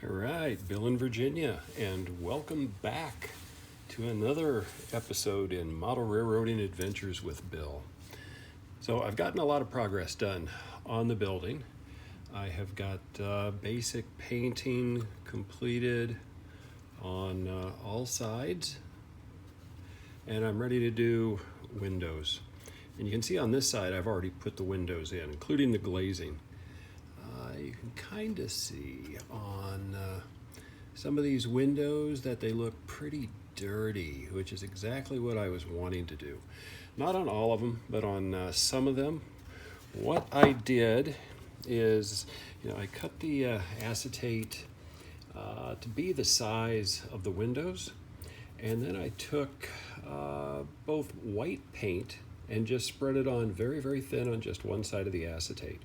All right, Bill in Virginia, and welcome back to another episode in Model Railroading Adventures with Bill. So I've gotten a lot of progress done on the building. I have got basic painting completed on all sides, and I'm ready to do windows. And you can see on this side I've already put the windows in, including the glazing. You can kind of see on some of these windows that they look pretty dirty, which is exactly what I was wanting to do. Not on all of them, but on some of them. What I did is, I cut the acetate to be the size of the windows, and then I took both white paint and just spread it on very, very thin on just one side of the acetate.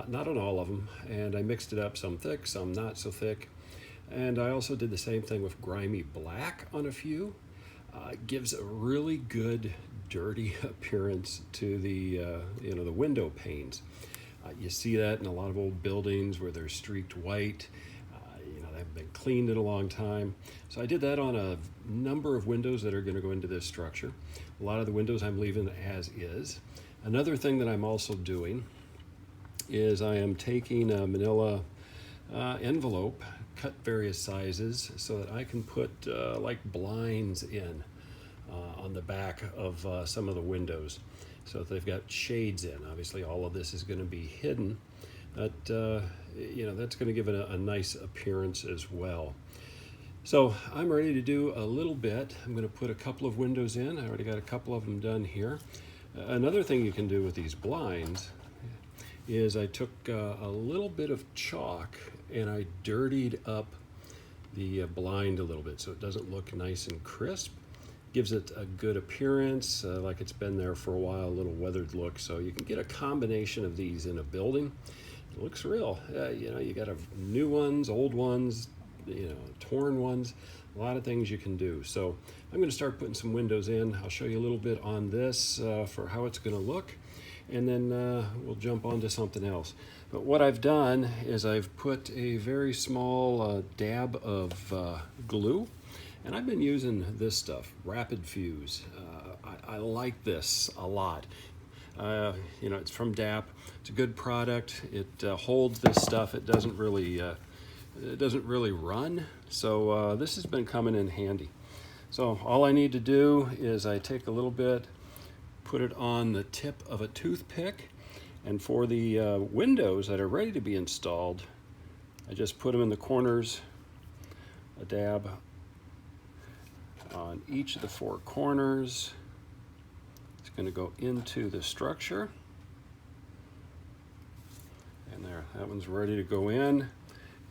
Not on all of them, and I mixed it up, some thick, some not so thick. And I also did the same thing with grimy black on a few. It gives a really good dirty appearance to the the window panes. You see that in a lot of old buildings where they're streaked white. They haven't been cleaned in a long time. So I did that on a number of windows that are going to go into this structure. A lot of the windows I'm leaving as is. Another thing that I'm also doing is I am taking a manila envelope, cut various sizes so that I can put like blinds in on the back of some of the windows, so that they've got shades in. Obviously all of this is going to be hidden, but that's going to give it a nice appearance as well. So I'm ready to do a little bit. I'm going to put a couple of windows in. I already got a couple of them done here. Another thing you can do with these blinds is I took a little bit of chalk and I dirtied up the blind a little bit so it doesn't look nice and crisp. Gives it a good appearance, like it's been there for a while, a little weathered look. So you can get a combination of these in a building. It looks real. You got new ones, old ones, torn ones, a lot of things you can do. So I'm going to start putting some windows in. I'll show you a little bit on this for how it's going to look. And then we'll jump on to something else. But what I've done is I've put a very small dab of glue, and I've been using this stuff, Rapid Fuse. I like this a lot. It's from DAP. It's a good product. It holds this stuff. It doesn't really run. So this has been coming in handy. So all I need to do is I take a little bit, put it on the tip of a toothpick, and for the windows that are ready to be installed, I just put them in the corners, a dab on each of the four corners. It's going to go into the structure, and there, that one's ready to go in,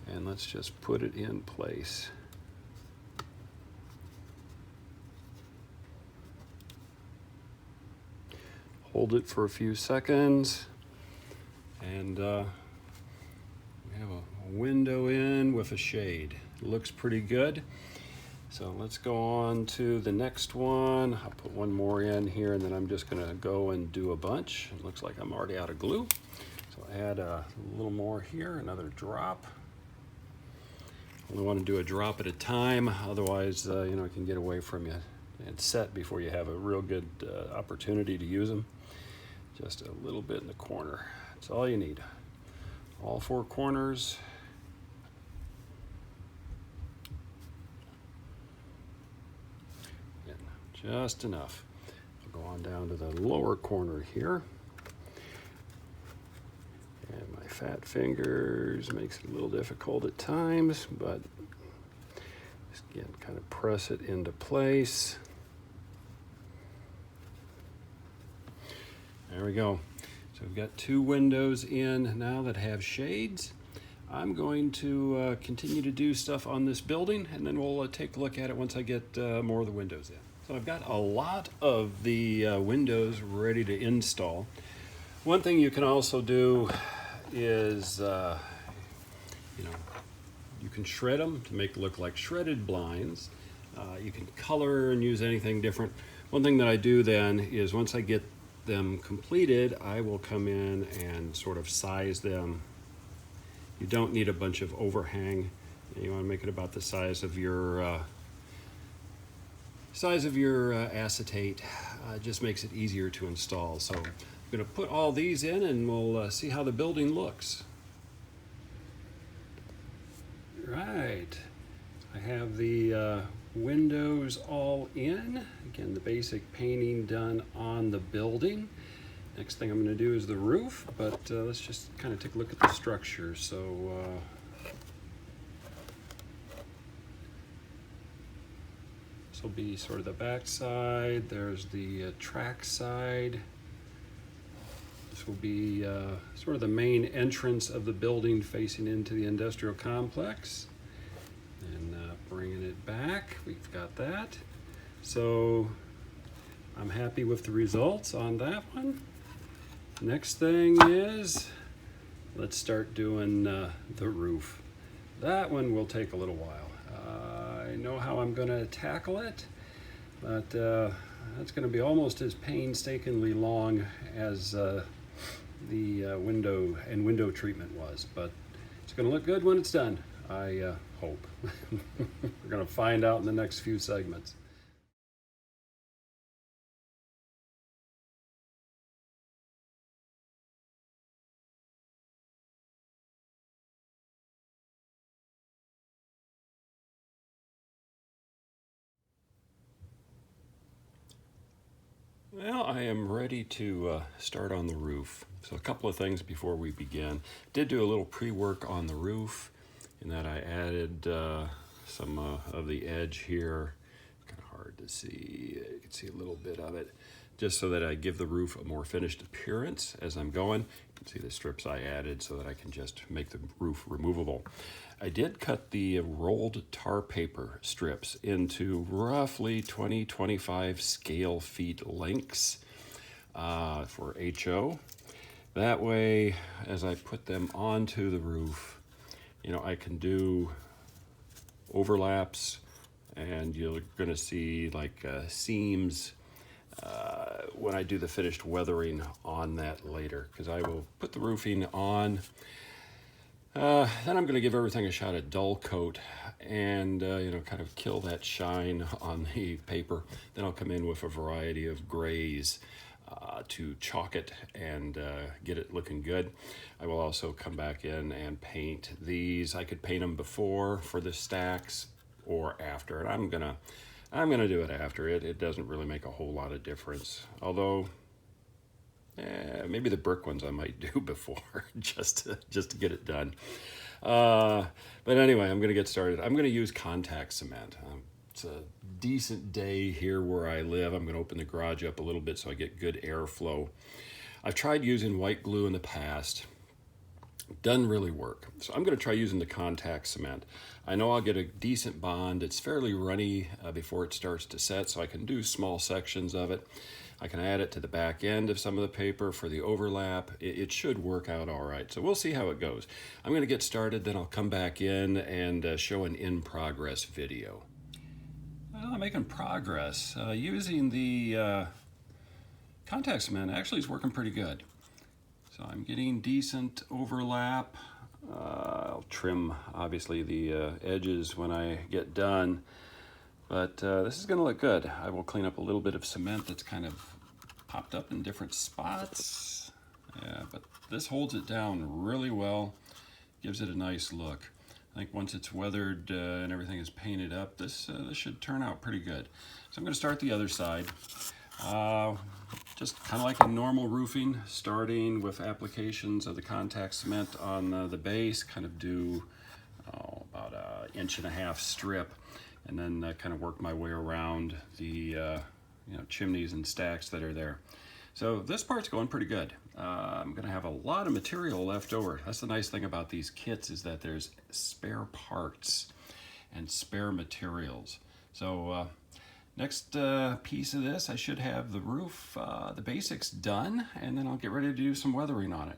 and let's just put it in place. Hold it for a few seconds, and we have a window in with a shade. It looks pretty good. So let's go on to the next one. I'll put one more in here, and then I'm just going to go and do a bunch. It looks like I'm already out of glue. So add a little more here, another drop. Only want to do a drop at a time, otherwise it can get away from you and set before you have a real good opportunity to use them. Just a little bit in the corner. That's all you need. All four corners. And just enough. I'll go on down to the lower corner here. And my fat fingers makes it a little difficult at times, but just again, kind of press it into place. There we go. So we've got two windows in now that have shades. I'm going to continue to do stuff on this building, and then we'll take a look at it once I get more of the windows in. So I've got a lot of the windows ready to install. One thing you can also do is, you can shred them to make it look like shredded blinds. You can color and use anything different. One thing that I do then is once I get them completed, I will come in and sort of size them. You don't need a bunch of overhang. You want to make it about the size of your acetate. It just makes it easier to install. So I'm going to put all these in and we'll see how the building looks. Right, I have the windows all in. Again, the basic painting done on the building. Next thing I'm going to do is the roof, but let's just kind of take a look at the structure. So this will be sort of the back side. There's the track side. This will be sort of the main entrance of the building facing into the industrial complex. And bringing it back, we've got that. So I'm happy with the results on that one. Next thing is, let's start doing the roof. That one will take a little while. I know how I'm going to tackle it, but that's going to be almost as painstakingly long as the window treatment was, but it's going to look good when it's done, I hope. We're going to find out in the next few segments. Well, I am ready to start on the roof. So a couple of things before we begin. Did do a little pre-work on the roof in that I added some of the edge here. Kind of hard to see. You can see a little bit of it. Just so that I give the roof a more finished appearance as I'm going. You can see the strips I added so that I can just make the roof removable. I did cut the rolled tar paper strips into roughly 20-25 scale feet lengths for HO. That way, as I put them onto the roof, you know, I can do overlaps, and you're going to see like seams when I do the finished weathering on that later, because I will put the roofing on. Then I'm going to give everything a shot at dull coat and you know, kind of kill that shine on the paper. Then I'll come in with a variety of grays to chalk it and get it looking good. I will also come back in and paint these. I could paint them before for the stacks or after, and I'm gonna do it after. It doesn't really make a whole lot of difference, although maybe the brick ones I might do before just to get it done. But anyway, I'm gonna get started. I'm gonna use contact cement. It's a decent day here where I live. I'm gonna open the garage up a little bit so I get good airflow. I've tried using white glue in the past. Doesn't really work. So I'm going to try using the contact cement. I know I'll get a decent bond. It's fairly runny before it starts to set, so I can do small sections of it. I can add it to the back end of some of the paper for the overlap. It should work out all right. So we'll see how it goes. I'm going to get started, then I'll come back in and show an in-progress video. Well, I'm making progress. Using the contact cement actually is working pretty good. So I'm getting decent overlap. I'll trim, obviously, the edges when I get done. But this is going to look good. I will clean up a little bit of cement that's kind of popped up in different spots. Yeah, but this holds it down really well. Gives it a nice look. I think once it's weathered and everything is painted up, this should turn out pretty good. So I'm going to start the other side. Just kind of like a normal roofing, starting with applications of the contact cement on the base, kind of do about an 1.5 inch strip, and then kind of work my way around the chimneys and stacks that are there. So this part's going pretty good. I'm going to have a lot of material left over. That's the nice thing about these kits, is that there's spare parts and spare materials. So next piece of this, I should have the roof, the basics done, and then I'll get ready to do some weathering on it.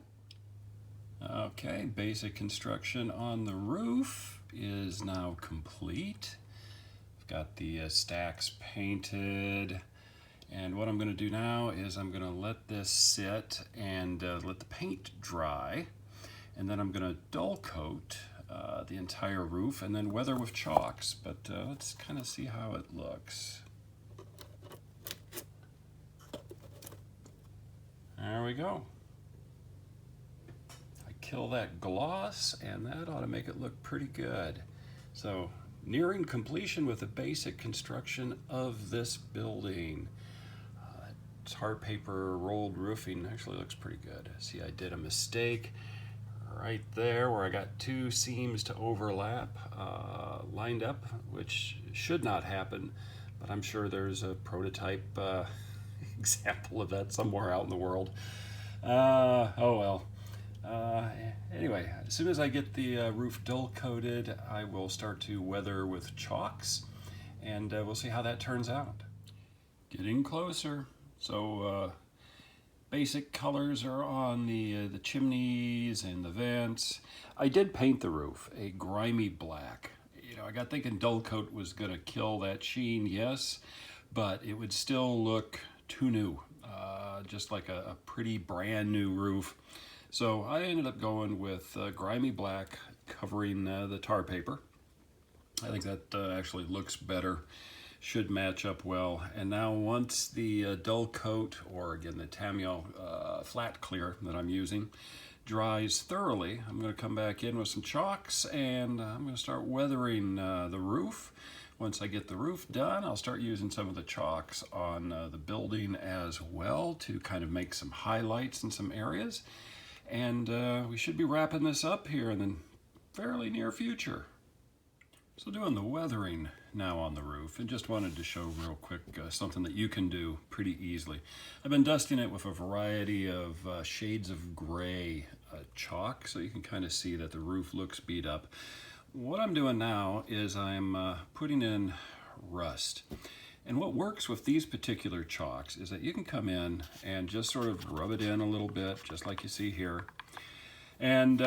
Okay, basic construction on the roof is now complete. I've got the stacks painted, and what I'm going to do now is I'm going to let this sit and let the paint dry, and then I'm going to dull coat the entire roof and then weather with chalks, but let's kind of see how it looks. There we go. I kill that gloss and that ought to make it look pretty good. So nearing completion with the basic construction of this building. It's hard paper rolled roofing actually looks pretty good. See, I did a mistake right there where I got two seams to overlap lined up, which should not happen, but I'm sure there's a prototype example of that somewhere out in the world. Oh well. Anyway, as soon as I get the roof dull coated, I will start to weather with chalks, and we'll see how that turns out. Getting closer. So basic colors are on the chimneys and the vents. I did paint the roof a grimy black. You know, I got thinking dull coat was going to kill that sheen, yes, but it would still look too new, just like a pretty brand new roof. So I ended up going with grimy black covering the tar paper. I think that actually looks better, should match up well. And now once the dull coat, or again the Tamiya flat clear that I'm using, dries thoroughly, I'm going to come back in with some chalks and I'm going to start weathering the roof. Once I get the roof done, I'll start using some of the chalks on the building as well to kind of make some highlights in some areas. And we should be wrapping this up here in the fairly near future. So doing the weathering now on the roof, and just wanted to show real quick something that you can do pretty easily. I've been dusting it with a variety of shades of gray chalk, so you can kind of see that the roof looks beat up. What I'm doing now is I'm putting in rust. And what works with these particular chalks is that you can come in and just sort of rub it in a little bit, just like you see here. And,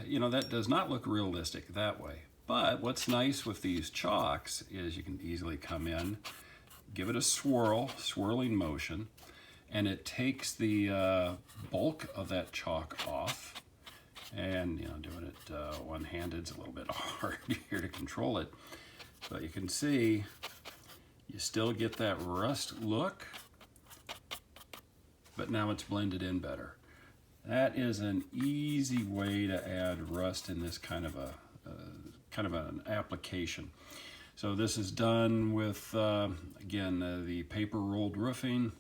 you know, that does not look realistic that way. But what's nice with these chalks is you can easily come in, give it a swirling motion, and it takes the bulk of that chalk off. And, you know, doing it one-handed is a little bit hard here to control it. But you can see you still get that rust look, but now it's blended in better. That is an easy way to add rust in this kind of an application. So this is done with, again, the paper rolled roofing,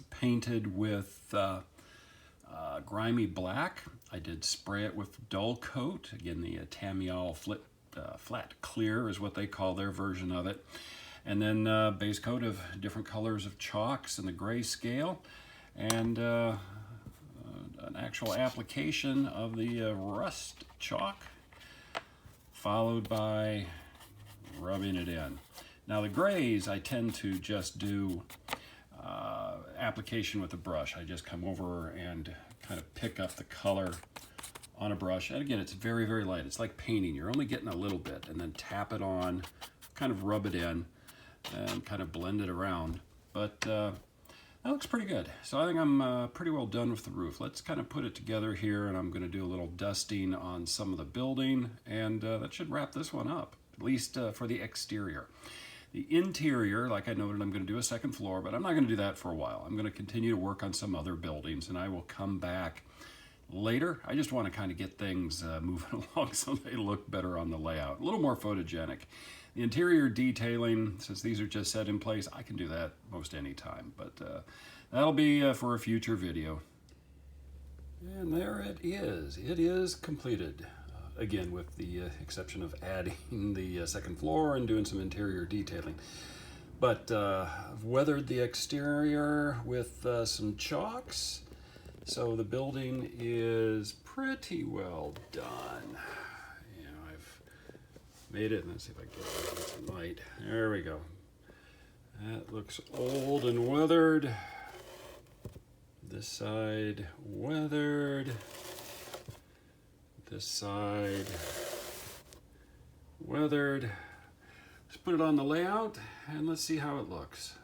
painted with grimy black. I did spray it with dull coat. Again, the Tamiya flat clear is what they call their version of it. And then base coat of different colors of chalks in the gray scale, and an actual application of the rust chalk, followed by rubbing it in. Now the grays, I tend to just do application with a brush. I just come over and kind of pick up the color on a brush. And again, it's very, very light. It's like painting. You're only getting a little bit, and then tap it on, kind of rub it in, and kind of blend it around. But that looks pretty good. So I think I'm pretty well done with the roof. Let's kind of put it together here, and I'm going to do a little dusting on some of the building, and that should wrap this one up, at least for the exterior. The interior, like I noted, I'm going to do a second floor, but I'm not going to do that for a while. I'm going to continue to work on some other buildings, and I will come back later. I just want to kind of get things moving along so they look better on the layout, a little more photogenic. The interior detailing, since these are just set in place, I can do that most any time, but that'll be for a future video. And there it is. It is completed. Again, with the exception of adding the second floor and doing some interior detailing. But I've weathered the exterior with some chalks, so the building is pretty well done. You know, I've made it. Let's see if I can get some light. There we go. That looks old and weathered. This side weathered. This side weathered. Let's put it on the layout and let's see how it looks.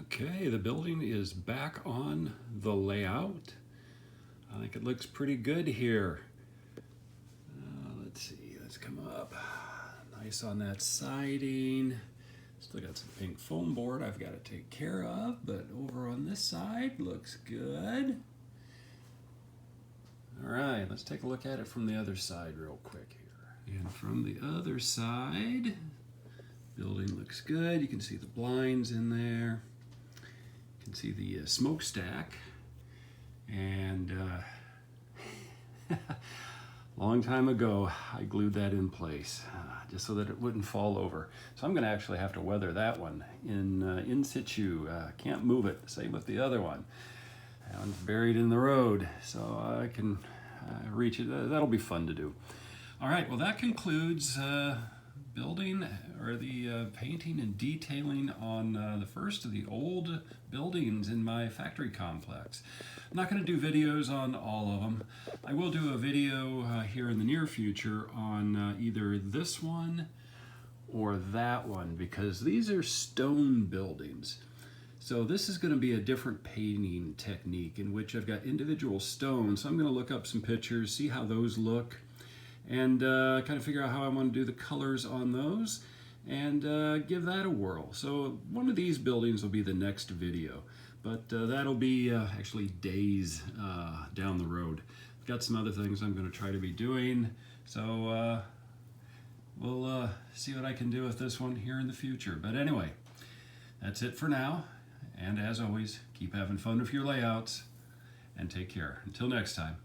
Okay, the building is back on the layout. I think it looks pretty good here. Let's come up. Nice on that siding. Still got some pink foam board I've got to take care of, but over on this side looks good. All right, let's take a look at it from the other side real quick here. And from the other side, building looks good. You can see the blinds in there. You can see the smokestack. And long time ago, I glued that in place just so that it wouldn't fall over. So I'm going to actually have to weather that one in situ. Can't move it. Same with the other one. That one's buried in the road, so I can reach it. That'll be fun to do. All right, well, that concludes building or the painting and detailing on the first of the old buildings in my factory complex. I'm not going to do videos on all of them. I will do a video here in the near future on either this one or that one, because these are stone buildings. So this is going to be a different painting technique in which I've got individual stones. So I'm going to look up some pictures, see how those look, and kind of figure out how I want to do the colors on those and give that a whirl. So one of these buildings will be the next video, but that'll be actually days down the road. I've got some other things I'm going to try to be doing, so we'll see what I can do with this one here in the future. But anyway, that's it for now, and as always, keep having fun with your layouts and take care. Until next time.